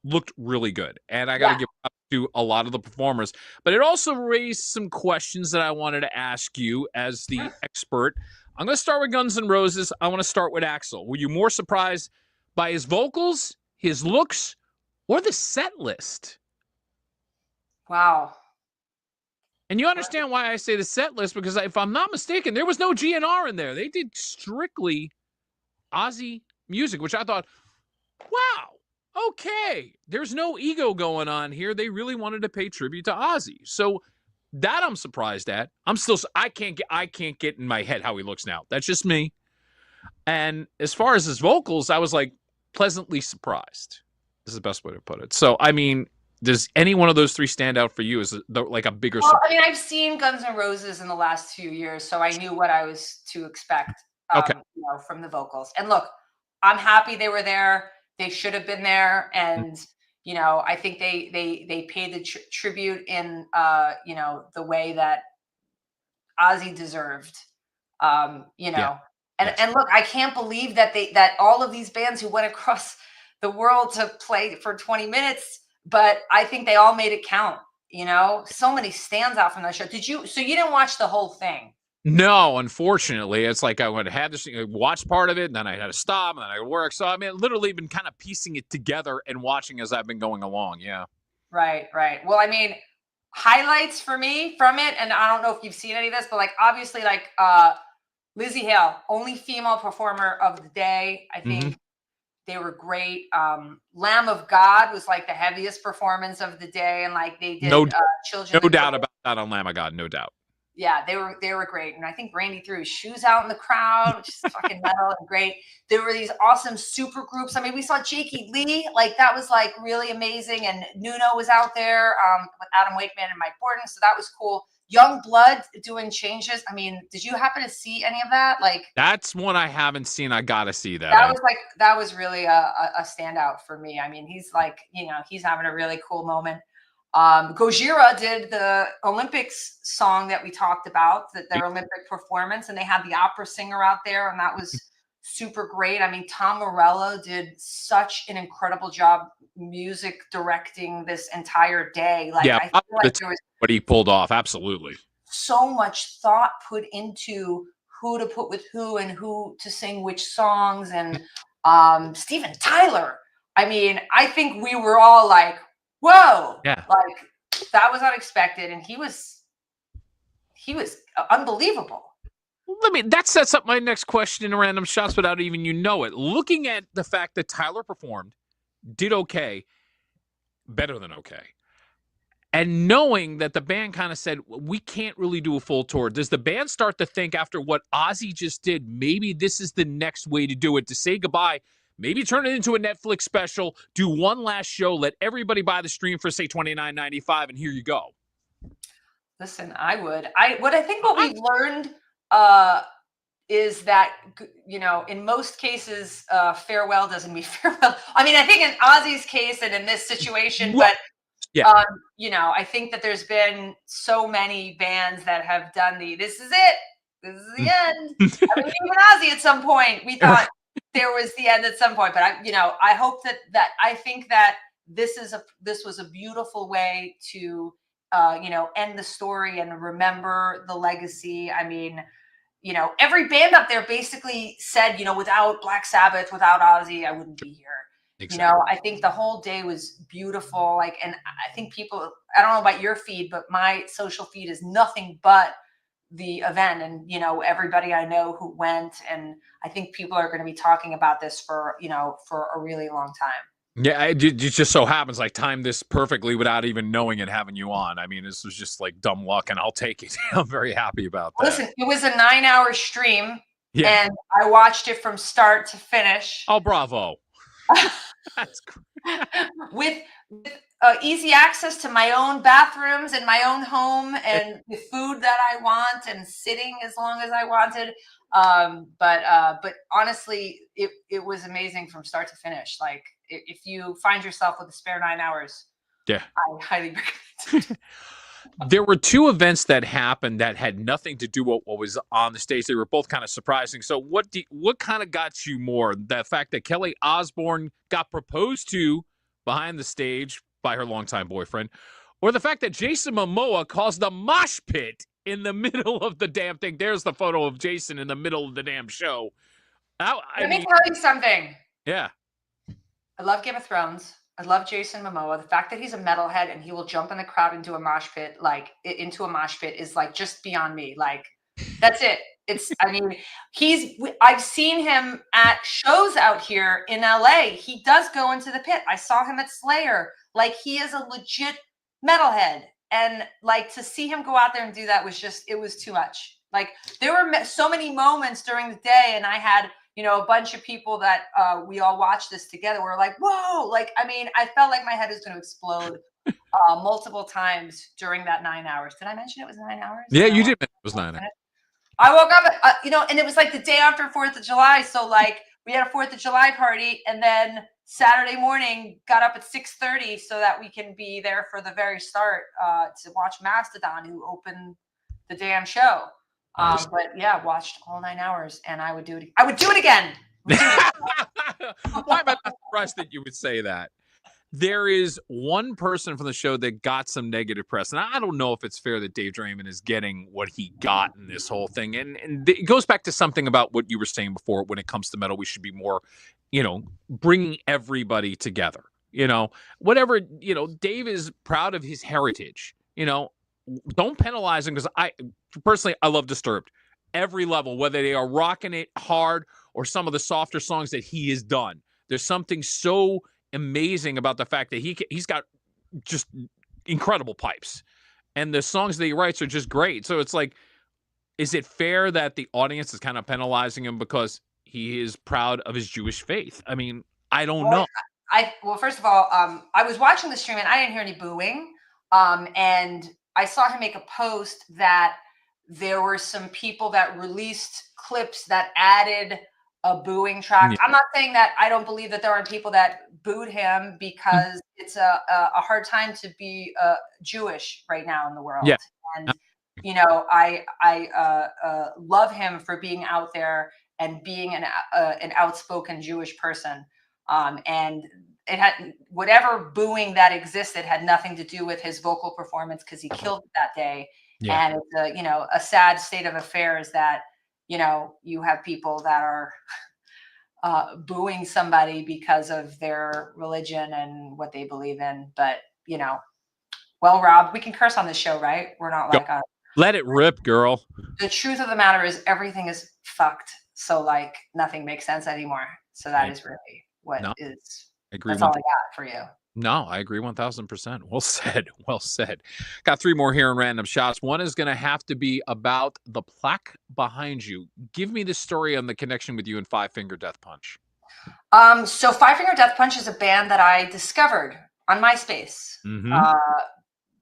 looked really good. And I got to give up to a lot of the performers. But it also raised some questions that I wanted to ask you as the expert. I'm going to start with Guns N' Roses. I want to start with Axl. Were you more surprised by his vocals, his looks, or the set list? Wow. And you understand why I say the set list, because if I'm not mistaken, there was no GNR in there. They did strictly Ozzy music, which I thought, wow, okay, there's no ego going on here. They really wanted to pay tribute to Ozzy. So that I'm surprised at. I can't get in my head how he looks now. That's just me. And as far as his vocals, I was like pleasantly surprised. This is the best way to put it. So, I mean, does any one of those three stand out for you as like a bigger surprise? I mean, I've seen Guns N' Roses in the last few years, so I knew what I was to expect Okay. from the vocals. And look, I'm happy they were there. They should have been there. And I think they paid the tribute in the way that Ozzy deserved. Yeah. And look, I can't believe that all of these bands who went across the world to play for 20 minutes, but I think they all made it count. So many stands out from that show. So you didn't watch the whole thing? No, unfortunately, it's like I had to watch part of it, and then I had to stop, and then I work. So I mean, literally been kind of piecing it together and watching as I've been going along. Yeah. Right. Well, I mean, highlights for me from it, and I don't know if you've seen any of this, but like obviously, like Lizzie Hale, only female performer of the day. I think they were great. Lamb of God was like the heaviest performance of the day, and like they did Children. No doubt about that on Lamb of God, no doubt. Yeah, they were great. And I think Brandy threw his shoes out in the crowd, which is fucking metal and great. There were these awesome super groups. I mean, we saw Jakey Lee, like that was like really amazing. And Nuno was out there with Adam Wakeman and Mike Borden. So that was cool. Young Blood doing changes. I mean, did you happen to see any of that? Like that's one I haven't seen. I gotta see that. That was really a standout for me. I mean, he's like, he's having a really cool moment. Gojira did the Olympics song that we talked about, their Olympic performance, and they had the opera singer out there, and that was super great. I mean, Tom Morello did such an incredible job music directing this entire day. Like, I feel like there was what he pulled off. Absolutely. So much thought put into who to put with who and who to sing which songs. And Steven Tyler, I mean, I think we were all like, whoa, like that was unexpected. And he was unbelievable. That sets up my next question in Random Shots without even it. Looking at the fact that Tyler performed, did okay, better than okay, and knowing that the band kind of said, we can't really do a full tour, does the band start to think after what Ozzy just did, maybe this is the next way to do it, to say goodbye, maybe turn it into a Netflix special, do one last show, let everybody buy the stream for, say, $29.95, and here you go? Listen, I would. What we've learned is that, in most cases, farewell doesn't mean farewell. I mean, I think in Ozzy's case and in this situation, but I think that there's been so many bands that have done this is it. This is the end. I mean, even Ozzy at some point, we thought there was the end at some point, but I hope that I think that this was a beautiful way to, end the story and remember the legacy. I mean, every band up there basically said, without Black Sabbath, without Ozzy, I wouldn't be here. Exactly. I think the whole day was beautiful. Like, and I think people, I don't know about your feed, but my social feed is nothing but the event and, everybody I know who went. And I think people are going to be talking about this for a really long time. Yeah, it just so happens I timed this perfectly without even knowing it, having you on. I mean, this was just like dumb luck, and I'll take it. I'm very happy about that. Listen, it was a 9-hour stream, and I watched it from start to finish. Oh, bravo. That's great. with easy access to my own bathrooms and my own home and the food that I want and sitting as long as I wanted. But honestly, it was amazing from start to finish. Like, if you find yourself with a spare 9 hours, I highly recommend it. There were two events that happened that had nothing to do with what was on the stage. They were both kind of surprising. So what kind of got you more? The fact that Kelly Osbourne got proposed to behind the stage by her longtime boyfriend, or the fact that Jason Momoa caused a mosh pit in the middle of the damn thing? There's the photo of Jason in the middle of the damn show. Let me tell you something. Yeah. I love Game of Thrones. I love Jason Momoa. The fact that he's a metalhead and he will jump in the crowd into a mosh pit, is like just beyond me. Like, that's it. I've seen him at shows out here in LA. He does go into the pit. I saw him at Slayer. Like, he is a legit metalhead. And like, to see him go out there and do that it was too much. Like, there were so many moments during the day, and I had, a bunch of people that we all watched this together. We're like, whoa. Like, I mean, I felt like my head was going to explode multiple times during that 9 hours. Did I mention it was 9 hours? Yeah, you did. It was 9 hours. I woke up, and it was like the day after 4th of July. So like, we had a 4th of July party, and then Saturday morning got up at 6:30 so that we can be there for the very start to watch Mastodon, who opened the damn show. Nice. But yeah, watched all 9 hours, and I would do it. I would do it again. Why am I not surprised that you would say that? There is one person from the show that got some negative press, and I don't know if it's fair that Dave Draymond is getting what he got in this whole thing. And it goes back to something about what you were saying before. When it comes to metal, we should be more, bringing everybody together. Whatever. Dave is proud of his heritage. Don't penalize him, because I love Disturbed. Every level, whether they are rocking it hard or some of the softer songs that he has done. There's something so amazing about the fact that he's got just incredible pipes, and the songs that he writes are just great. So it's like, is it fair that the audience is kind of penalizing him because he is proud of his Jewish faith? I mean, I don't know. Well, first of all, I was watching the stream and I didn't hear any booing. And I saw him make a post that there were some people that released clips that added a booing track. Yeah. I'm not saying that I don't believe that there are people that booed him, because it's a hard time to be Jewish right now in the world. Yeah. And I love him for being out there and being an outspoken Jewish person. And it had, whatever booing that existed had nothing to do with his vocal performance, because he killed it that day. Yeah. And it's a sad state of affairs that you have people that are booing somebody because of their religion and what they believe in. But well, Rob, we can curse on this show, right? We're not like let it rip, girl. The truth of the matter is everything is fucked. So like nothing makes sense anymore. So that is really what is. That's all I got for you. No, I agree 1,000%. Well said. Well said. Got three more here in random shots. One is going to have to be about the plaque behind you. Give me the story on the connection with you and Five Finger Death Punch. So Five Finger Death Punch is a band that I discovered on MySpace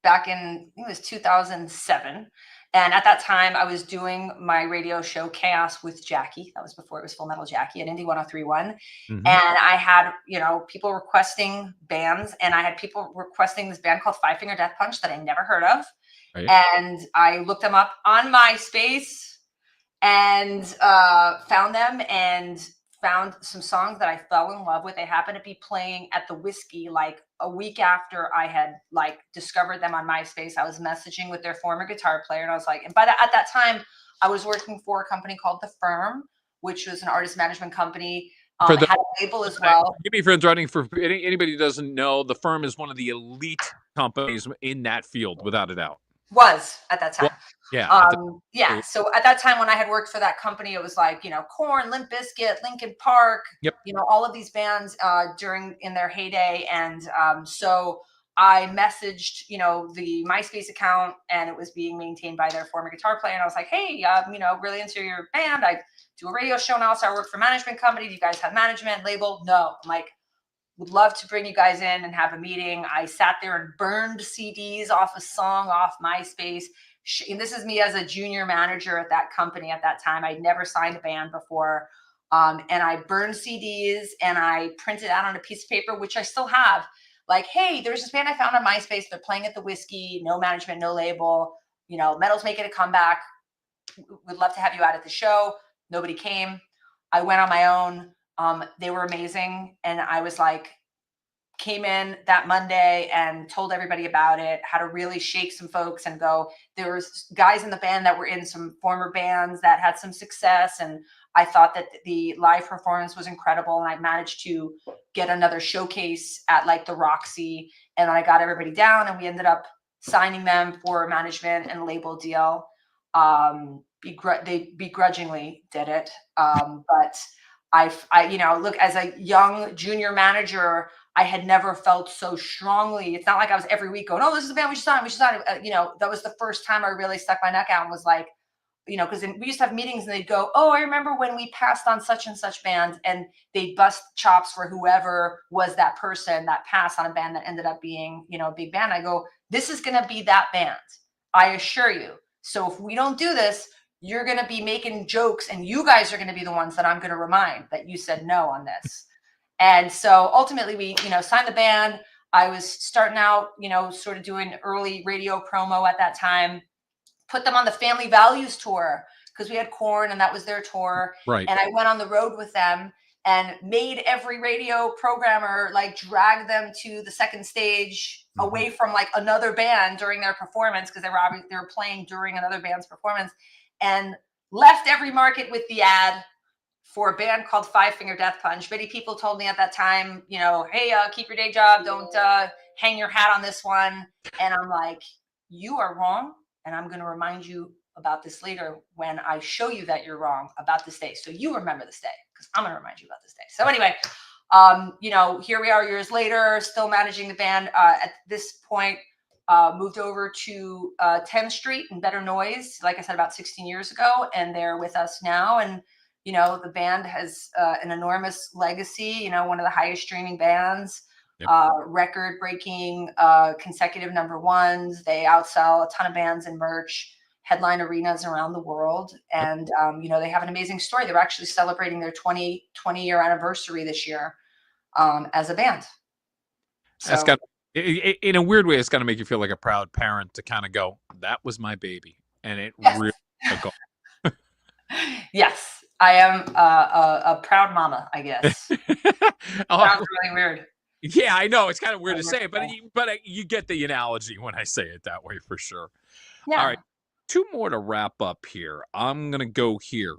back in, I think it was 2007. And at that time, I was doing my radio show Chaos with Jackie. That was before it was Full Metal Jackie at Indie 103.1. And I had, people requesting bands, and I had people requesting this band called Five Finger Death Punch that I never heard of. Right. And I looked them up on MySpace and found them and found some songs that I fell in love with. They happened to be playing at the Whiskey like a week after I had like discovered them on MySpace. I was messaging with their former guitar player, and I was like, and at that time I was working for a company called The Firm, which was an artist management company. Had a label as well. Give me friends writing for anybody who doesn't know, The Firm is one of the elite companies in that field, without a doubt. Was at that time. Well, yeah. So at that time when I had worked for that company, it was like, Korn, Limp Bizkit, Linkin Park, all of these bands in their heyday. And so I messaged, the MySpace account, and it was being maintained by their former guitar player. And I was like, hey, really into your band. I do a radio show now. So I work for a management company. Do you guys have management label? No. I'm like, would love to bring you guys in and have a meeting. I sat there and burned CDs off a song off MySpace. And this is me as a junior manager at that company at that time. I'd never signed a band before. And I burned CDs and I printed out on a piece of paper, which I still have. Like, hey, there's this band I found on MySpace. They're playing at the Whiskey, no management, no label. Metal's making a comeback. We'd love to have you out at the show. Nobody came. I went on my own. They were amazing. And I was like, came in that Monday and told everybody about it, how to really shake some folks and go. There was guys in the band that were in some former bands that had some success. And I thought that the live performance was incredible. And I managed to get another showcase at like the Roxy. And I got everybody down, and we ended up signing them for a management and label deal. They begrudgingly did it. But I look, as a young junior manager, I had never felt so strongly. It's not like I was every week going, oh, this is a band we should sign. That was the first time I really stuck my neck out and was like, because we used to have meetings and they'd go, oh, I remember when we passed on such and such band, and they'd bust chops for whoever was that person that passed on a band that ended up being, a big band. I go, this is going to be that band. I assure you. So if we don't do this, you're going to be making jokes, and you guys are going to be the ones that I'm going to remind that you said no on this. And so ultimately we, signed the band. I was starting out, sort of doing early radio promo at that time, put them on the Family Values tour because we had Korn and that was their tour. Right. And I went on the road with them and made every radio programmer like drag them to the second stage away from like another band during their performance, because they were playing during another band's performance, and left every market with the ad for a band called Five Finger Death Punch. Many people told me at that time, you know, hey, keep your day job. Don't hang your hat on this one. And I'm like, you are wrong. And I'm going to remind you about this later when I show you that you're wrong about this day. So you remember this day, because I'm going to remind you about this day. So anyway, you know, here we are years later, still managing the band. At this point, moved over to 10th Street and Better Noise, like I said, about 16 years ago. And they're with us now. And you know, the band has an enormous legacy, you know, one of the highest streaming bands, record-breaking consecutive number ones. They outsell a ton of bands and merch, headline arenas around the world. And, you know, they have an amazing story. They're actually celebrating their 20-year anniversary this year as a band. So, That's got, in a weird way, it's got to make you feel like a proud parent to kind of go, that was my baby. And it really took off. Yes. I am a proud mama, I guess. Sounds really weird. Yeah, I know. It's kind of weird to say, but you get the analogy when I say it that way for sure. Yeah. All right. 2 more to wrap up here. I'm going to go here.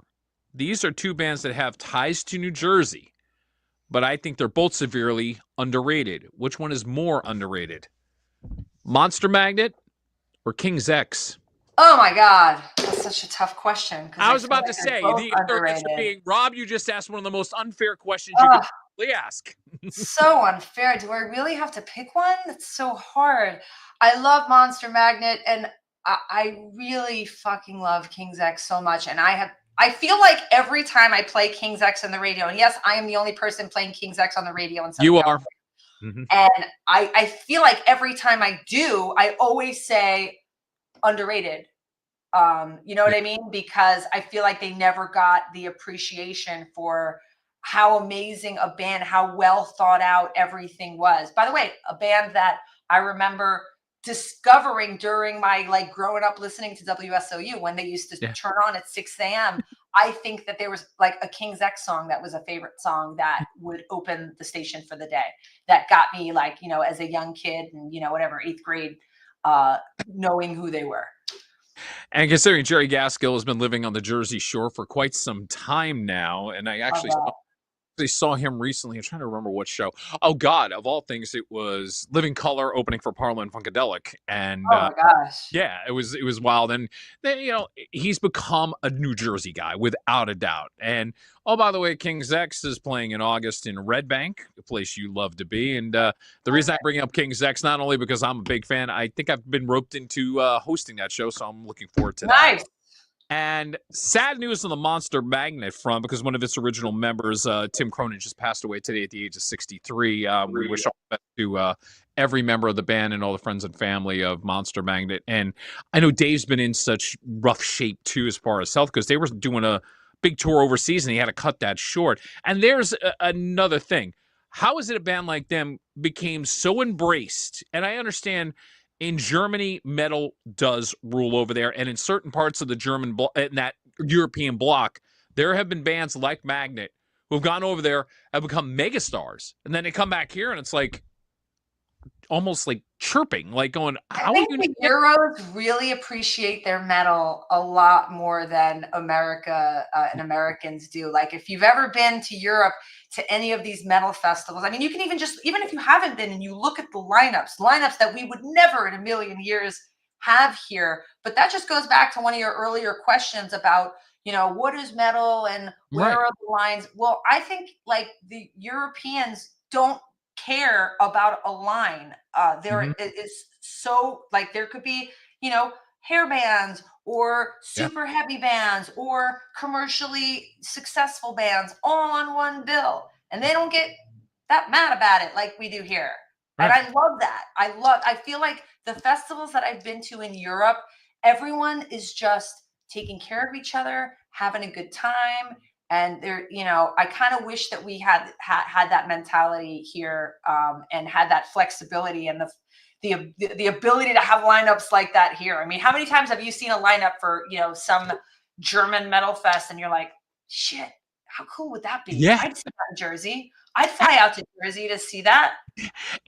These are 2 bands that have ties to New Jersey, but I think they're both severely underrated. Which one is more underrated? Monster Magnet or King's X? Oh my God, that's such a tough question. I was about to say, the other answer being, Rob, you just asked one of the most unfair questions you could possibly ask. So unfair. Do I really have to pick one? It's so hard. I love Monster Magnet, and I really fucking love King's X so much. And I feel like every time I play King's X on the radio, and yes, I am the only person playing King's X on the radio in Southern California. And I feel like every time I do, I always say underrated. You know what I mean? Because I feel like they never got the appreciation for how amazing a band, how well thought out everything was. By the way, a band that I remember discovering during my like growing up listening to WSOU when they used to turn on at 6 a.m. I think that there was like a King's X song that was a favorite song that would open the station for the day. That got me like, you know, as a young kid and, you know, whatever, 8th grade, knowing who they were. And considering Jerry Gaskill has been living on the Jersey Shore for quite some time now, and I actually saw him recently. I'm trying to remember what show. Oh God, of all things, it was Living Color opening for Parliament Funkadelic, and oh my gosh, yeah, it was wild. And then, you know, he's become a New Jersey guy without a doubt. And oh, by the way, King's X is playing in August in Red Bank, a place you love to be. And the reason I bring up King's X, not only because I'm a big fan, I think I've been roped into hosting that show, so I'm looking forward to that. And sad news on the Monster Magnet front, because one of its original members, Tim Cronin, just passed away today at the age of 63. We wish all the best to every member of the band and all the friends and family of Monster Magnet. And I know Dave's been in such rough shape, too, as far as health, because they were doing a big tour overseas, and he had to cut that short. And there's another thing. How is it a band like them became so embraced? And I understand in Germany, metal does rule over there, and in certain parts of the German in that European bloc, there have been bands like Magnet who have gone over there, have become megastars, and then they come back here, and it's like almost like chirping, like going, how I think the Euros really appreciate their metal a lot more than America and Americans do. Like if you've ever been to Europe to any of these metal festivals, I mean, you can even if you haven't been and you look at the lineups that we would never in a million years have here. But that just goes back to one of your earlier questions about, you know, what is metal and where are the lines? Well, I think like the Europeans don't care about a line. There is so like there could be, you know, hair bands or super heavy bands or commercially successful bands all on one bill, and they don't get that mad about it like we do here. And I love that. I feel like the festivals that I've been to in Europe, everyone is just taking care of each other, having a good time. And there, you know, I kind of wish that we had that mentality here, and had that flexibility and the ability to have lineups like that here. I mean, how many times have you seen a lineup for, you know, some German metal fest, and you're like, shit, how cool would that be? Yeah. I'd see that in Jersey. I'd fly out to Jersey to see that.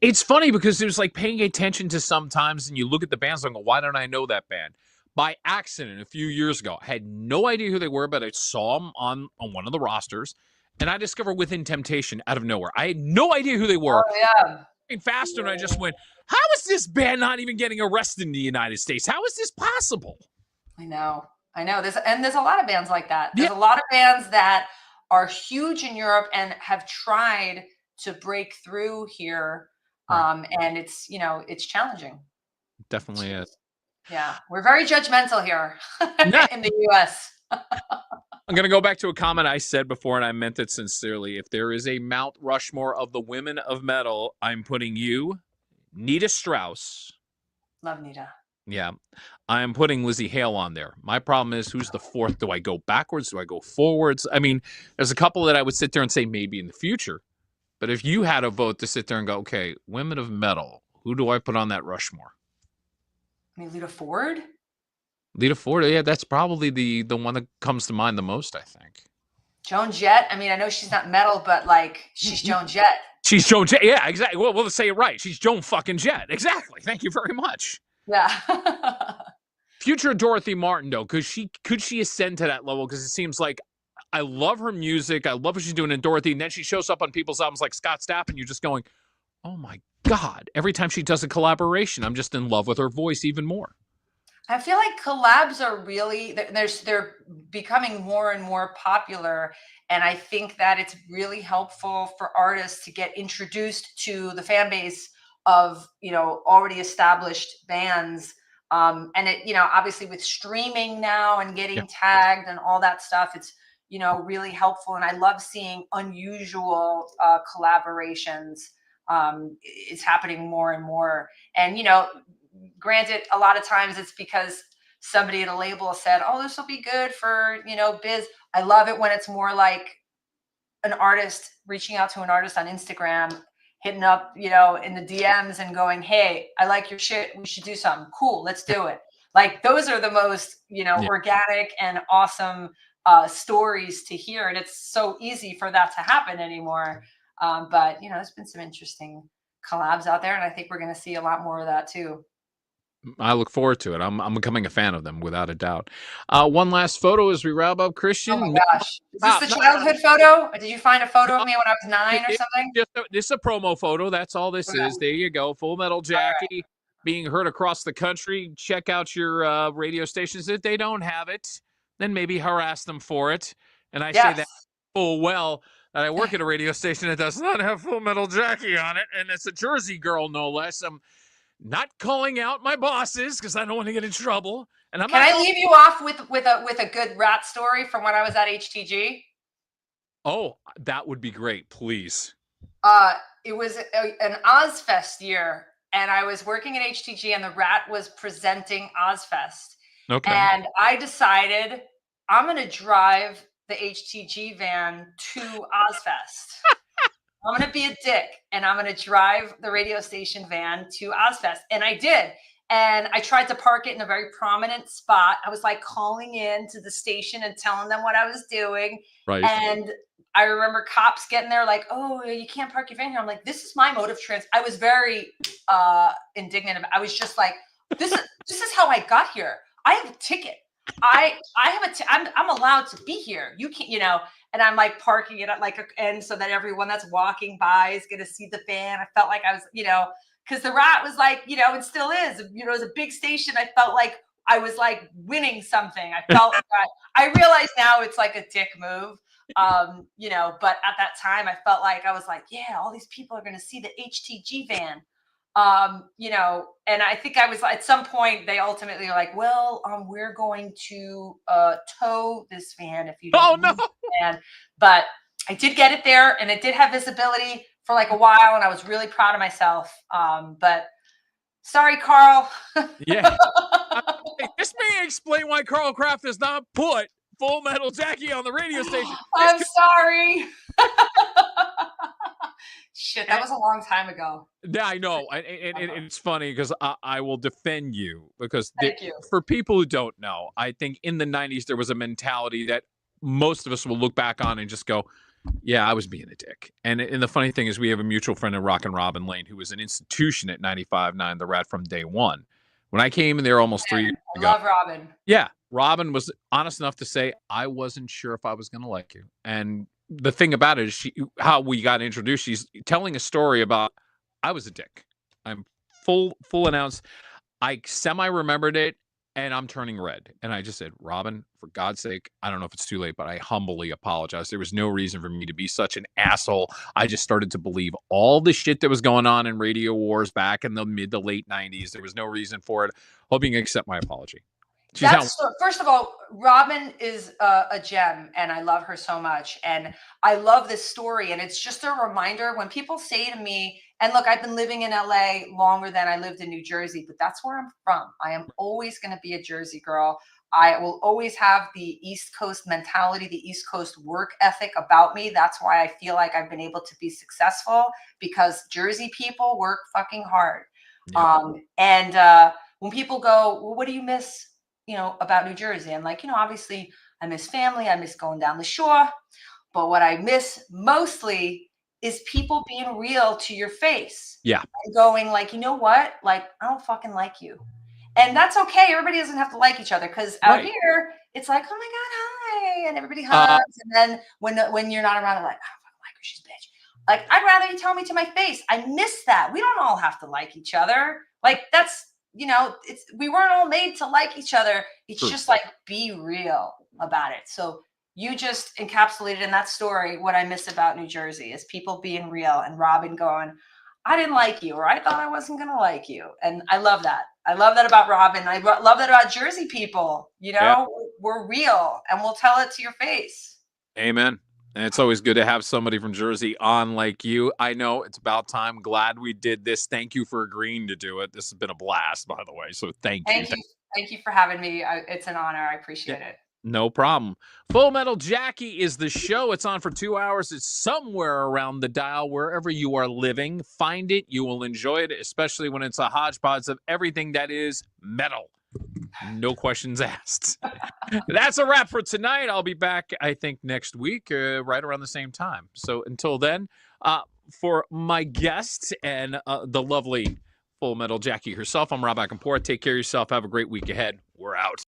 It's funny because it was like paying attention to sometimes, and you look at the bands and go, why don't I know that band? By accident, a few years ago, I had no idea who they were, but I saw them on one of the rosters, and I discovered Within Temptation out of nowhere. I had no idea who they were. Oh, yeah. Faster, and I just went, how is this band not even getting arrested in the United States? How is this possible? I know. There's a lot of bands like that. There's Yeah. a lot of bands that are huge in Europe and have tried to break through here. Right. And it's, it's challenging. Definitely is. Yeah. We're very judgmental here in the US. I'm going to go back to a comment I said before, and I meant it sincerely. If there is a Mount Rushmore of the women of metal, I'm putting you, Nita Strauss. Love Nita. Yeah. I'm putting Lizzie Hale on there. My problem is, who's the fourth? Do I go backwards? Do I go forwards? I mean, there's a couple that I would sit there and say maybe in the future. But if you had a vote to sit there and go, okay, women of metal, who do I put on that Rushmore? I mean, Lita Ford? Lita Ford, yeah, that's probably the one that comes to mind the most, I think. Joan Jett. I mean, I know she's not metal, but like she's Joan Jett. She's Joan Jett. Yeah, exactly. Well, let's say it right. She's Joan fucking Jett. Exactly. Thank you very much. Yeah. Future Dorothy Martin, though, could she ascend to that level? Because it seems like I love her music. I love what she's doing in Dorothy, and then she shows up on people's albums like Scott Stapp, and you're just going, oh my God. Every time she does a collaboration, I'm just in love with her voice even more. I feel like collabs are really they're becoming more and more popular, and I think that it's really helpful for artists to get introduced to the fan base of already established bands, and it obviously with streaming now and getting tagged and all that stuff, it's really helpful, and I love seeing unusual collaborations. It's happening more and more, and granted, a lot of times it's because somebody at a label said, oh, this will be good for, biz. I love it when it's more like an artist reaching out to an artist on Instagram, hitting up, in the DMs and going, hey, I like your shit. We should do something cool. Let's do it. Like those are the most, organic and awesome stories to hear. And it's so easy for that to happen anymore. But, there's been some interesting collabs out there, and I think we're going to see a lot more of that too. I look forward to it. I'm becoming a fan of them without a doubt. One last photo as we wrap up, Christian. Oh my gosh. Is this the childhood photo? Or did you find a photo of me when I was 9 or something? This is a promo photo. That's all this is. There you go. Full Metal Jackie being heard across the country. Check out your radio stations. If they don't have it, then maybe harass them for it. And I say that full well that I work at a radio station that does not have Full Metal Jackie on it. And it's a Jersey girl, no less. I'm not calling out my bosses because I don't want to get in trouble. And Can I leave you off with a good rat story from when I was at HTG? Oh, that would be great, please. It was an Ozfest year, and I was working at HTG, and the rat was presenting Ozfest. Okay. And I decided I'm going to drive the HTG van to Ozfest. I'm going to be a dick, and I'm going to drive the radio station van to Ozfest. And I did. And I tried to park it in a very prominent spot. I was like calling in to the station and telling them what I was doing. Right. And I remember cops getting there like, oh, you can't park your van here. I'm like, this is my mode of transit. I was very indignant. I was just like, this is how I got here. I have a ticket. I'm allowed to be here. You can't, and I'm like parking it at and so that everyone that's walking by is going to see the van. I felt like I was, because the rat was like, it still is, it was a big station. I felt like I was like winning something. I felt I realize now it's like a dick move, but at that time I felt like I was like, yeah, all these people are going to see the HTG van. And I think I was at some point they ultimately were like, well, we're going to tow this van if you don't. Oh no! Van. But I did get it there, and it did have visibility for like a while, and I was really proud of myself. But sorry, Carl. Yeah. This may explain why Carl Kraft does not put Full Metal Jackie on the radio station. I'm sorry. Shit, that was a long time ago. Yeah, I know. It's funny because I will defend you because Thank you. for people who don't know, I think in the 90s, there was a mentality that most of us will look back on and just go, yeah, I was being a dick. And the funny thing is, we have a mutual friend in Rock and Robin Lane who was an institution at 95.9 The Rat from day one. When I came in there almost 3 years I ago, love Robin. yeah, Robin was honest enough to say, I wasn't sure if I was going to like you. And the thing about it is how we got introduced. She's telling a story about, I was a dick. I'm full announce. I semi remembered it and I'm turning red. And I just said, Robin, for God's sake, I don't know if it's too late, but I humbly apologize. There was no reason for me to be such an asshole. I just started to believe all the shit that was going on in radio wars back in the mid to late 90s. There was no reason for it. Hoping you accept my apology. First of all, Robin is a gem and I love her so much. And I love this story. And it's just a reminder when people say to me, and look, I've been living in LA longer than I lived in New Jersey, but that's where I'm from. I am always going to be a Jersey girl. I will always have the East Coast mentality, the East Coast work ethic about me. That's why I feel like I've been able to be successful, because Jersey people work fucking hard. Yep. When people go, well, what do you miss, about New Jersey? I'm like, obviously I miss family. I miss going down the shore. But what I miss mostly is people being real to your face. Yeah. And going like, you know what? Like, I don't fucking like you. And that's okay. Everybody doesn't have to like each other, because out here it's like, oh my God, hi. And everybody hugs. And then when you're not around, I'm like, I don't fucking like her. She's a bitch. Like, I'd rather you tell me to my face. I miss that. We don't all have to like each other. Like, that's, we weren't all made to like each other. It's just like, be real about it. So you just encapsulated in that story what I miss about New Jersey is people being real, and Robin going, I didn't like you, or I thought I wasn't going to like you. And I love that. I love that about Robin. I love that about Jersey people. We're real and we'll tell it to your face. Amen. And it's always good to have somebody from Jersey on like you. I know it's about time. Glad we did this. Thank you for agreeing to do it. This has been a blast, by the way. So thank you. Thank you for having me. It's an honor. I appreciate it. No problem. Full Metal Jackie is the show. It's on for 2 hours. It's somewhere around the dial, wherever you are living. Find it. You will enjoy it, especially when it's a hodgepodge of everything that is metal. No questions asked. That's a wrap for tonight. I'll be back, I think, next week, right around the same time. So until then, for my guests and the lovely Full Metal Jackie herself, I'm Rob Acampora. Take care of yourself. Have a great week ahead. We're out.